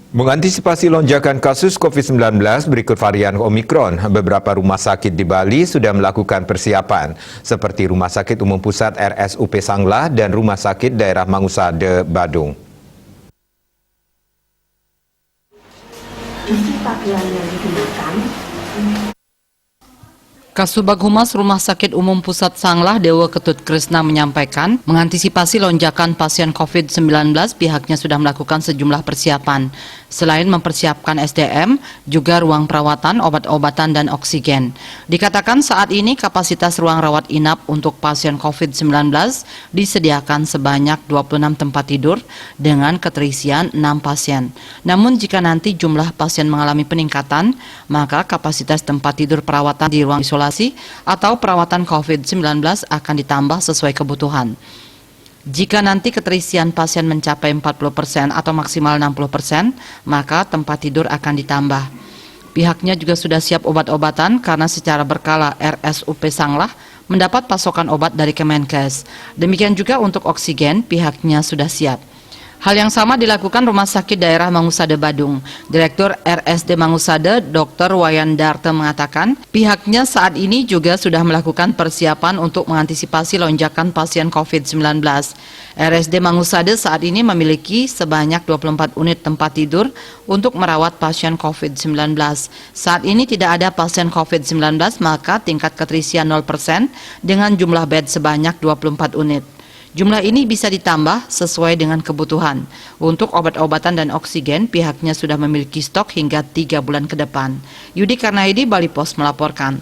Mengantisipasi lonjakan kasus COVID-19 berikut varian Omikron, beberapa rumah sakit di Bali sudah melakukan persiapan, seperti Rumah Sakit Umum Pusat RSUP Sanglah dan Rumah Sakit Daerah Mangusade, Badung. Isi pakaian yang digunakan. Kasubag Humas Rumah Sakit Umum Pusat Sanglah Dewa Ketut Krisna menyampaikan, mengantisipasi lonjakan pasien COVID-19, pihaknya sudah melakukan sejumlah persiapan. Selain mempersiapkan SDM, juga ruang perawatan, obat-obatan, dan oksigen. Dikatakan saat ini kapasitas ruang rawat inap untuk pasien COVID-19 disediakan sebanyak 26 tempat tidur dengan keterisian 6 pasien. Namun jika nanti jumlah pasien mengalami peningkatan, maka kapasitas tempat tidur perawatan di ruang isolasi atau perawatan COVID-19 akan ditambah sesuai kebutuhan. Jika nanti keterisian pasien mencapai 40% atau maksimal 60%, maka tempat tidur akan ditambah. Pihaknya juga sudah siap obat-obatan karena secara berkala RSUP Sanglah mendapat pasokan obat dari Kemenkes. Demikian juga untuk oksigen, pihaknya sudah siap. Hal yang sama dilakukan Rumah Sakit Daerah Mangusade Badung. Direktur RSD Mangusade, Dr. Wayan Darte mengatakan, pihaknya saat ini juga sudah melakukan persiapan untuk mengantisipasi lonjakan pasien COVID-19. RSD Mangusade saat ini memiliki sebanyak 24 unit tempat tidur untuk merawat pasien COVID-19. Saat ini tidak ada pasien COVID-19, maka tingkat keterisian 0% dengan jumlah bed sebanyak 24 unit. Jumlah ini bisa ditambah sesuai dengan kebutuhan. Untuk obat-obatan dan oksigen, pihaknya sudah memiliki stok hingga 3 bulan ke depan. Yudi Karnaidi, Bali Pos melaporkan.